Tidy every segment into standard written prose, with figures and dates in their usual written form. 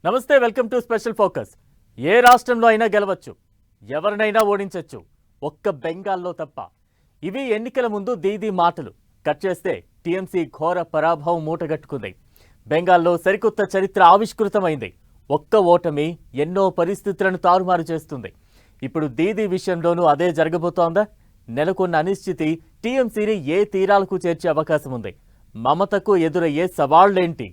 నమస్తే, welcome to special focus. ఏ రాష్ట్రంలో అయినా గెలవచ్చు, ఎవరినైనా ఓడించొచ్చు, ఒక్క బెంగాల్లో తప్ప. ఇవి ఎన్నికల ముందు దీదీ మాటలు. కట్ చేస్తే టీఎంసీ ఘోర పరాభవం మూటగట్టుకుంది. బెంగాల్లో సరికొత్త చరిత్ర ఆవిష్కృతమైంది. ఒక్క ఓటమి ఎన్నో పరిస్థితులను తారుమారు చేస్తుంది. ఇప్పుడు దీదీ విషయంలోనూ అదే జరగబోతోందా? నెలకొన్న అనిశ్చితి టీఎంసీని ఏ తీరాలకు చేర్చే అవకాశం ఉంది? మమతకు ఎదురయ్యే సవాళ్లేంటి?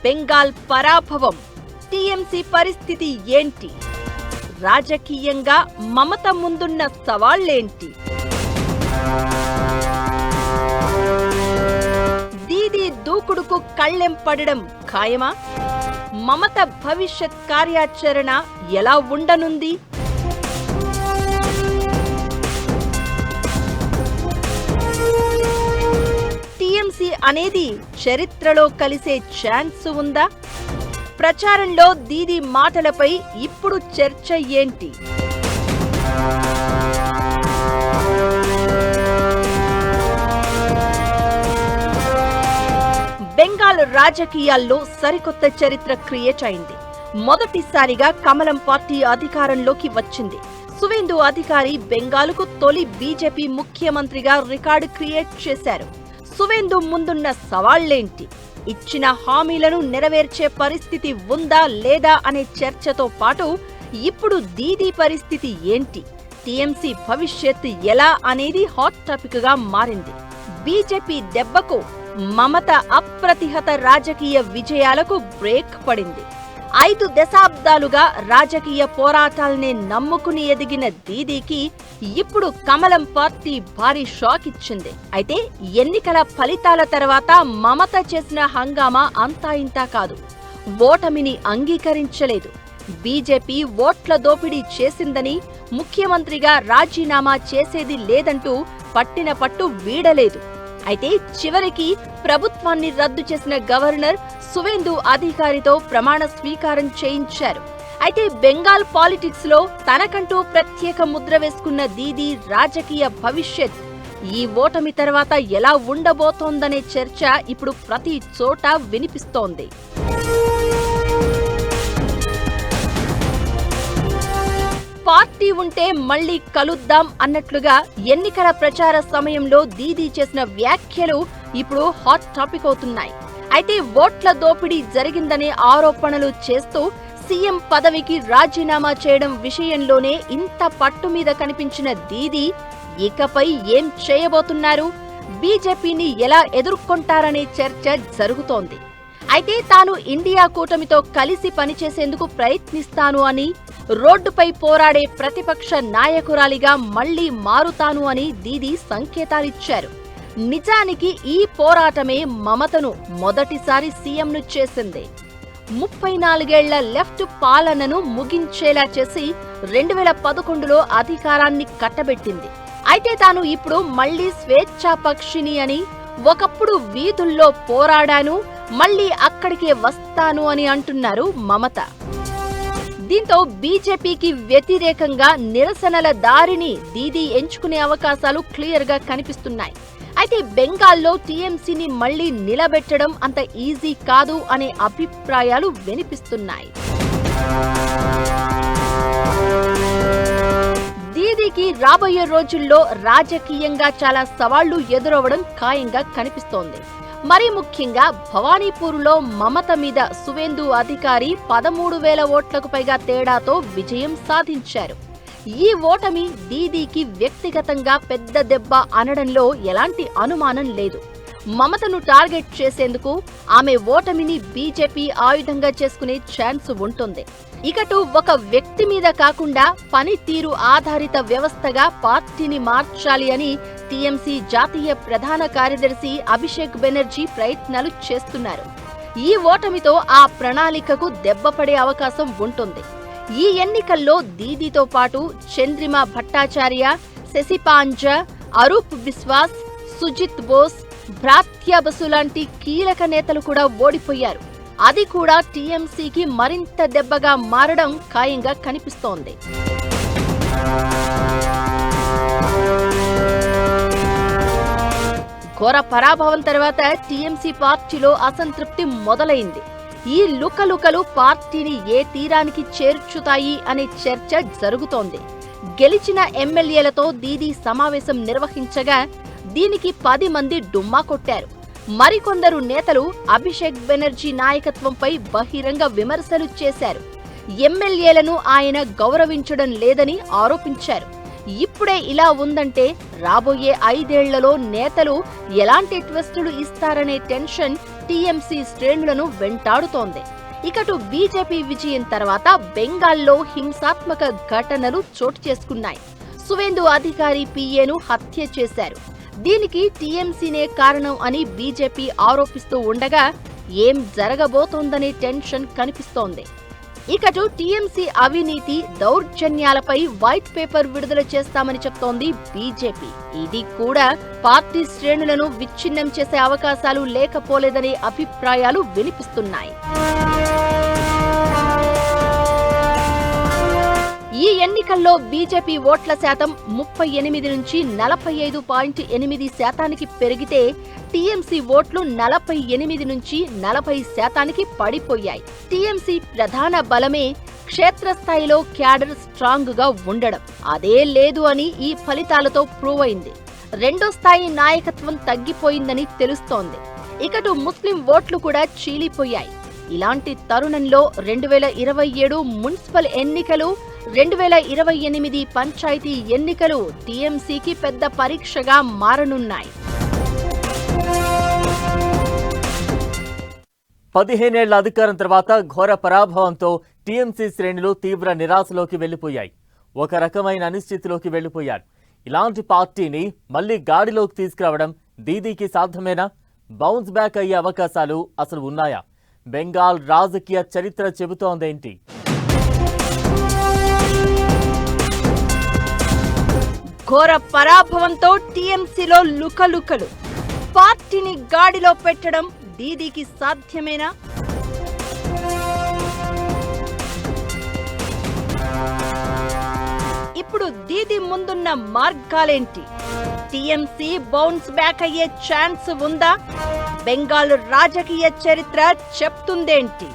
బెంగాల్ పరాభవం, టీఎంసీ పరిస్థితి ఏంటి? రాజకీయంగా మమత ముందున్న సవాళ్లేంటి? దీదీ దూకుడుకు కళ్ళెం పడడం ఖాయమా? మమత భవిష్యత్ కార్యాచరణ ఎలా ఉండనుంది? టీఎంసీ అనేది చరిత్రలో కలిసే ఛాన్స్ ఉందా? ప్రచారంలో దీదీ మాటలపై ఇప్పుడు చర్చ ఏంటి? బెంగాల్ రాజకీయాల్లో సరికొత్త చరిత్ర క్రియేట్ అయింది. మొదటిసారిగా కమలం పార్టీ అధికారంలోకి వచ్చింది. సువేందు అధికారి బెంగాల్కు తొలి బీజేపీ ముఖ్యమంత్రిగా రికార్డు క్రియేట్ చేశారు. సువేందు ముందున్న సవాళ్లేంటి? ఇచ్చిన హామీలను నెరవేర్చే పరిస్థితి ఉందా లేదా అనే చర్చతో పాటు ఇప్పుడు దీదీ పరిస్థితి ఏంటి, టీఎంసీ భవిష్యత్ ఎలా అనేది హాట్ టాపిక్ గా మారింది. బీజేపీ దెబ్బకు మమత అప్రతిహత రాజకీయ విజయాలకు బ్రేక్ పడింది. 5 దశాబ్దాలుగా రాజకీయ పోరాటాల్నే నమ్ముకుని ఎదిగిన దీదీకి ఇప్పుడు కమలం పార్టీ భారీ షాక్ ఇచ్చింది. అయితే ఎన్నికల ఫలితాల తర్వాత మమత చేసిన హంగామా అంతా ఇంతా కాదు. ఓటమిని అంగీకరించలేదు. బీజేపీ ఓట్ల దోపిడీ చేసిందని, ముఖ్యమంత్రిగా రాజీనామా చేసేది లేదంటూ పట్టిన పట్టు వీడలేదు. అయితే చివరికి ప్రభుత్వాన్ని రద్దు చేసిన గవర్నర్ సువేందు అధికారితో ప్రమాణ స్వీకారం చేయించారు. అయితే బెంగాల్ పాలిటిక్స్ లో తనకంటూ ప్రత్యేక ముద్ర వేసుకున్న దీదీ రాజకీయ భవిష్యత్ ఈ ఓటమి తర్వాత ఎలా ఉండబోతోందనే చర్చ ఇప్పుడు ప్రతి చోట వినిపిస్తోంది. పార్టీ ఉంటే మళ్లీ కలుద్దాం అన్నట్లుగా ఎన్నికల ప్రచార సమయంలో దీదీ చేసిన వ్యాఖ్యలు ఇప్పుడు హాట్ టాపిక్ అవుతున్నాయి. అయితే ఓట్ల దోపిడీ జరిగిందనే ఆరోపణలు చేస్తూ సీఎం పదవికి రాజీనామా చేయడం విషయంలోనే ఇంత పట్టు మీద కనిపించిన దీదీ ఇకపై ఏం చేయబోతున్నారు? బీజేపీని ఎలా ఎదుర్కొంటారనే చర్చ జరుగుతోంది. అయితే తాను ఇండియా కూటమితో కలిసి పనిచేసేందుకు ప్రయత్నిస్తాను అని, రోడ్డుపై పోరాడే ప్రతిపక్ష నాయకురాలిగా మళ్లీ మారుతాను అని దీదీ సంకేతాలిచ్చారు. నిజానికి ఈ పోరాటమే మమతను మొదటిసారి సీఎంను చేసింది. 34 ఏళ్ల లెఫ్ట్ పాలనను ముగించేలా చేసి 2011లో అధికారాన్ని కట్టబెట్టింది. అయితే తాను ఇప్పుడు మళ్లీ స్వేచ్ఛాపక్షిని అని, ఒకప్పుడు వీధుల్లో పోరాడాను, మళ్లీ అక్కడికే వస్తాను అని అంటున్నారు మమత. దీంతో బీజేపీకి వ్యతిరేకంగా నిరసనల దారిని దీదీ ఎంచుకునే అవకాశాలు క్లియర్ గా కనిపిస్తున్నాయి. అయితే బెంగాల్లో టీఎంసీని మళ్లీ నిలబెట్టడం అంత ఈజీ కాదు అనే అభిప్రాయాలు వినిపిస్తున్నాయి. దీదీకి రాబోయే రోజుల్లో రాజకీయంగా చాలా సవాళ్లు ఎదురవడం ఖాయంగా కనిపిస్తోంది. మరీ ముఖ్యంగా భవానీపూర్లో మమత మీద సువేందు అధికారి 13,000 ఓట్లకు పైగా తేడాతో విజయం సాధించారు. ఈ ఓటమి దీదీకి వ్యక్తిగతంగా పెద్ద దెబ్బ అనడంలో ఎలాంటి అనుమానం లేదు. మమతను టార్గెట్ చేసేందుకు ఆమె ఓటమిని బీజేపీ ఆయుధంగా చేసుకునే ఛాన్స్ ఉంటుంది. ఇకటు ఒక వ్యక్తి మీద కాకుండా పనితీరు ఆధారిత వ్యవస్థగా పార్టీని మార్చాలి అని టీఎంసీ జాతీయ ప్రధాన కార్యదర్శి అభిషేక్ బెనర్జీ ప్రయత్నాలు చేస్తున్నారు. ఈ ఓటమితో ఆ ప్రణాళికకు దెబ్బపడే అవకాశం ఉంటుంది. ఈ ఎన్నికల్లో దీదీతో పాటు చంద్రిమా భట్టాచార్య, శశి పాంజా, అరూప్ బిస్వాస్, సుజిత్ బోస్, భ్రాత్యాబసు లాంటి కీలక నేతలు కూడా ఓడిపోయారు. అది కూడా టీఎంసీకి మరింత దెబ్బగా మారడం ఖాయంగా కనిపిస్తోంది. ఘోర పరాభవం తర్వాత టీఎంసీ పార్టీలో అసంతృప్తి మొదలైంది. ఈ లుకలుకలు పార్టీని ఏ తీరానికి చేర్చుతాయి అనే చర్చ జరుగుతోంది. గెలిచిన ఎమ్మెల్యేలతో దీదీ సమావేశం నిర్వహించగా దీనికి 10 మంది డుమ్మా కొట్టారు. మరికొందరు నేతలు అభిషేక్ బెనర్జీ నాయకత్వంపై బహిరంగ విమర్శలు చేశారు. ఎమ్మెల్యేలను ఆయన గౌరవించడం లేదని ఆరోపించారు. ఇప్పుడే ఇలా ఉందంటే రాబోయే 5 ఏళ్లలో నేతలు ఎలాంటి ట్విస్టులు ఇస్తారనే టెన్షన్ టీఎంసీ శ్రేణులను వెంటాడుతోంది. ఇకటు బీజేపీ విజయం తర్వాత బెంగాల్లో హింసాత్మక ఘటనలు చోటు చేసుకున్నాయి. సువేందు అధికారి పిఏను హత్య చేశారు. దీనికి టీఎంసీనే కారణం అని బీజేపీ ఆరోపిస్తూ ఉండగా ఏం జరగబోతోందనే టెన్షన్ కనిపిస్తోంది. ఇకటు టీఎంసీ అవినీతి దౌర్జన్యాలపై వైట్ పేపర్ విడుదల చేస్తామని చెప్తోంది బీజేపీ. ఇది కూడా పార్టీ శ్రేణులను విచ్ఛిన్నం చేసే అవకాశాలు లేకపోలేదనే అభిప్రాయాలు వినిపిస్తున్నాయి. ఈ ఎన్నికల్లో బీజేపీ ఓట్ల శాతం 38 నుంచి 45.8% పెరిగితే టీఎంసీ ఓట్లు 48 నుంచి 40% పడిపోయాయి. టీఎంసీ ప్రధాన బలమే క్షేత్రస్థాయిలో క్యాడర్ స్ట్రాంగ్ గా ఉండడం. అదే లేదు అని ఈ ఫలితాలతో ప్రూవ్ అయింది. రెండో స్థాయి నాయకత్వం తగ్గిపోయిందని తెలుస్తోంది. ఇకటు ముస్లిం ఓట్లు కూడా చీలిపోయాయి. ఇలాంటి తరుణంలో 2027 మున్సిపల్ ఎన్నికలు, 2028 పంచాయతీ ఎన్నికలు టీఎంసీకి పెద్ద పరీక్షగా మారనున్నాయి. 15 ఏళ్ల అధికారం తర్వాత ఘోర పరాభవంతో టీఎంసీ శ్రేణులు తీవ్ర నిరాశలోకి వెళ్లిపోయాయి. ఒక రకమైన అనిశ్చితిలోకి వెళ్లిపోయారు. ఇలాంటి పార్టీని మళ్లీ గాడిలోకి తీసుకురావడం దీదీకి సాధ్యమేనా? బౌన్స్ బ్యాక్ అయ్యే అవకాశాలు అసలు ఉన్నాయా? బెంగాల్ రాజకీయ చరిత్ర చెబుతోందేంటి? ఘోర పరాభవంతో టీఎంసీలో లుకలుకలు. పార్టీని గాడిలో పెట్టడం దీదీకి సాధ్యమేనా? ఇప్పుడు దీదీ ముందున్న మార్గాలేంటి? టీఎంసీ బౌన్స్ బ్యాక్ అయ్యే ఛాన్స్ ఉందా? బెంగాల్ రాజకీయ చరిత్ర చెప్తుందేంటి?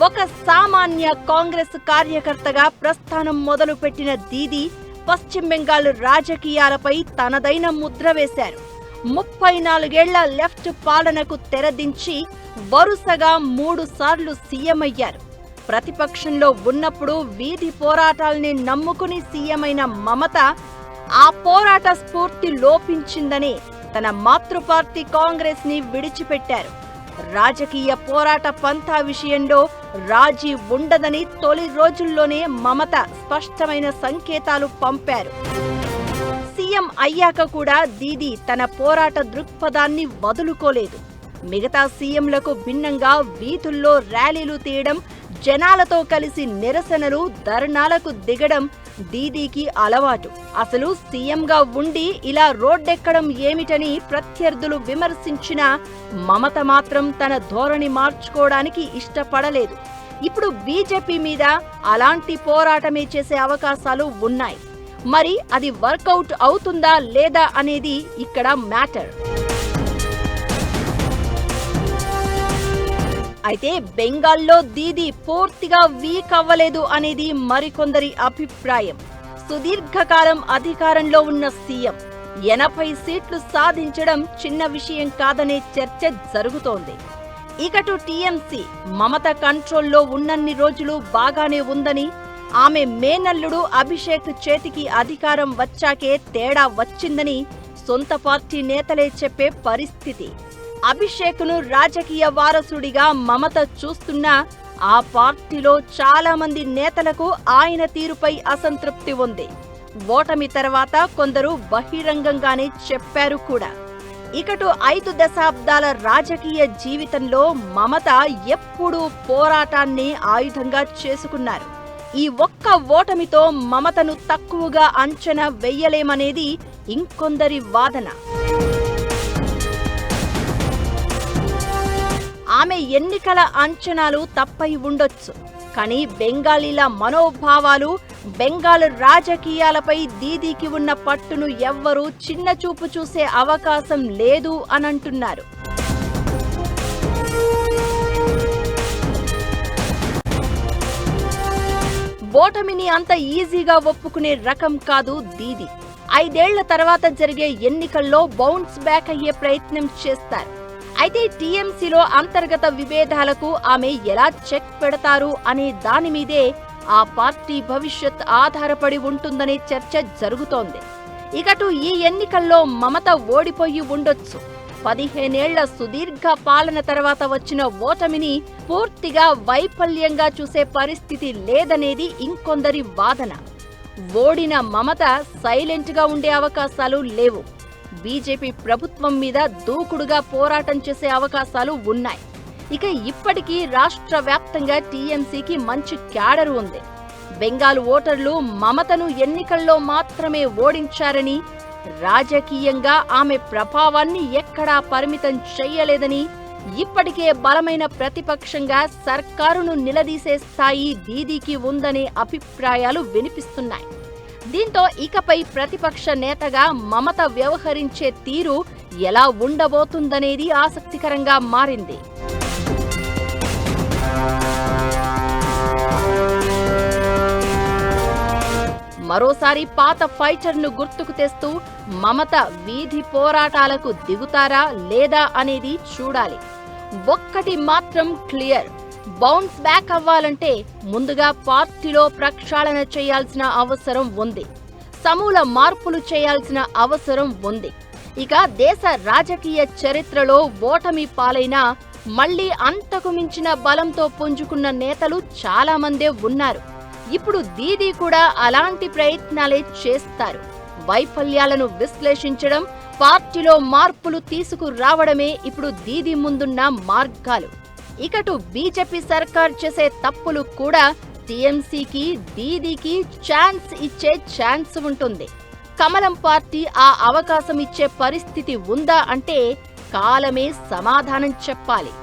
ఒక సామాన్య కాంగ్రెస్ కార్యకర్తగా ప్రస్థానం మొదలుపెట్టిన దీదీ పశ్చిమ బెంగాల్ రాజకీయాలపై తనదైన ముద్ర వేశారు. 34 ఏళ్ల లెఫ్ట్ పాలనకు తెరదించి వరుసగా 3 సార్లు సీఎం అయ్యారు. ప్రతిపక్షంలో ఉన్నప్పుడు వీధి పోరాటాల్ని నమ్ముకుని సీఎం అయిన మమత ఆ పోరాట స్ఫూర్తి లోపించిందని తన మాతృపార్టీ కాంగ్రెస్ ని విడిచిపెట్టారు. రాజకీయ పోరాట పంథా విషయంలో రాజీ ఉండదని తొలి రోజుల్లోనే మమత స్పష్టమైన సంకేతాలు పంపారు. సీఎం అయ్యాక కూడా దీదీ తన పోరాట దృక్పథాన్ని వదులుకోలేదు. మిగతా సీఎంలకు భిన్నంగా వీధుల్లో ర్యాలీలు తీయడం, జనాలతో కలిసి నిరసనలు, ధర్నాలకు దిగడం దీదీకి అలవాటు. అసలు సీఎంగా ఉండి ఇలా రోడ్డెక్కడం ఏమిటని ప్రత్యర్థులు విమర్శించినా మమత మాత్రం తన ధోరణి మార్చుకోవడానికి ఇష్టపడలేదు. ఇప్పుడు బీజేపీ మీద అలాంటి పోరాటమే చేసే అవకాశాలు ఉన్నాయి. మరి అది వర్కౌట్ అవుతుందా లేదా అనేది ఇక్కడ మ్యాటర్. అయితే బెంగాల్లో దీదీ పూర్తిగా వీక్ అవ్వలేదు అనేది మరికొందరి అభిప్రాయం. సుదీర్ఘకాలం అధికారంలో ఉన్న సీఎం 80 సీట్లు సాధించడం చిన్న విషయం కాదనే చర్చ జరుగుతోంది. ఇకటు టీఎంసీ మమత కంట్రోల్లో ఉన్నన్ని రోజులు బాగానే ఉందని, ఆమె మేనల్లుడు అభిషేక్ చేతికి అధికారం వచ్చాకే తేడా వచ్చిందని సొంత పార్టీ నేతలే చెప్పే పరిస్థితి. అభిషేక్ను రాజకీయ వారసుడిగా మమత చూస్తున్నా ఆ పార్టీలో చాలా మంది నేతలకు ఆయన తీరుపై అసంతృప్తి ఉంది. ఓటమి తర్వాత కొందరు బహిరంగంగానే చెప్పారు కూడా. ఇకటు 5 దశాబ్దాల రాజకీయ జీవితంలో మమత ఎప్పుడూ పోరాటాన్ని ఆయుధంగా చేసుకున్నారు. ఈ ఒక్క ఓటమితో మమతను తక్కువగా అంచనా వెయ్యలేమనేది ఇంకొందరి వాదన. ఆమె ఎన్నికల అంచనాలు తప్పై ఉండొచ్చు, కానీ బెంగాలీల మనోభావాలు, బెంగాల్ రాజకీయాలపై దీదీకి ఉన్న పట్టును ఎవ్వరూ చిన్నచూపు చూసే అవకాశం లేదు అనంటున్నారు. ఓటమిని అంత ఈజీగా ఒప్పుకునే రకం కాదు దీదీ. 5 ఏళ్ల తర్వాత జరిగే ఎన్నికల్లో బౌన్స్ బ్యాక్ అయ్యే ప్రయత్నం చేస్తారు. అయితే టీఎంసీలో అంతర్గత విభేదాలకు ఆమె ఎలా చెక్ పెడతారు అనే దాని మీదే ఆ పార్టీ భవిష్యత్ ఆధారపడి ఉంటుందనే చర్చ జరుగుతోంది. ఇకటు ఈ ఎన్నికల్లో మమత ఓడిపోయి ఉండొచ్చు. 15 ఏళ్ల సుదీర్ఘ పాలన తర్వాత వచ్చిన ఓటమిని పూర్తిగా వైఫల్యంగా చూసే పరిస్థితి లేదనేది ఇంకొందరి వాదన. ఓడిన మమత సైలెంట్ గా ఉండే అవకాశాలు లేవు. బీజేపీ ప్రభుత్వం మీద దూకుడుగా పోరాటం చేసే అవకాశాలు ఉన్నాయి. ఇక ఇప్పటికీ రాష్ట్ర వ్యాప్తంగా టీఎంసీకి మంచి క్యాడర్ ఉంది. బెంగాల్ ఓటర్లు మమతను ఎన్నికల్లో మాత్రమే ఓడించారని, రాజకీయంగా ఆమె ప్రభావాన్ని ఎక్కడా పరిమితం చెయ్యలేదని, ఇప్పటికే బలమైన ప్రతిపక్షంగా సర్కారును నిలదీసే స్థాయి దీదీకి ఉందనే అభిప్రాయాలు వినిపిస్తున్నాయి. దీంతో ఇకపై ప్రతిపక్ష నేతగా మమత వ్యవహరించే తీరు ఎలా ఉండబోతుందనేది ఆసక్తికరంగా మారింది. మరోసారి పాత ఫైటర్ను గుర్తుకు తెస్తూ మమత వీధి పోరాటాలకు దిగుతారా లేదా అనేది చూడాలి. ఒక్కటి మాత్రం క్లియర్, బౌన్స్ బ్యాక్ అవ్వాలంటే ముందుగా పార్టీలో ప్రక్షాళన చేయాల్సిన అవసరం ఉంది. సమూల మార్పులు చేయాల్సిన అవసరం ఉంది. ఇక దేశ రాజకీయ చరిత్రలో ఓటమి పాలైనా మళ్లీ అంతకు మించిన బలంతో పుంజుకున్న నేతలు చాలా మందే ఉన్నారు. ఇప్పుడు దీదీ కూడా అలాంటి ప్రయత్నాలే చేస్తారు. వైఫల్యాలను విశ్లేషించడం, పార్టీలో మార్పులు తీసుకురావడమే ఇప్పుడు దీదీ ముందున్న మార్గాలు. ఇకటు బీజేపీ సర్కార్ చేసే తప్పులు కూడా టీఎంసీకి, దీదీకి ఛాన్స్ ఇచ్చే ఛాన్స్ ఉంటుంది. కమలం పార్టీ ఆ అవకాశం ఇచ్చే పరిస్థితి ఉందా అంటే కాలమే సమాధానం చెప్పాలి.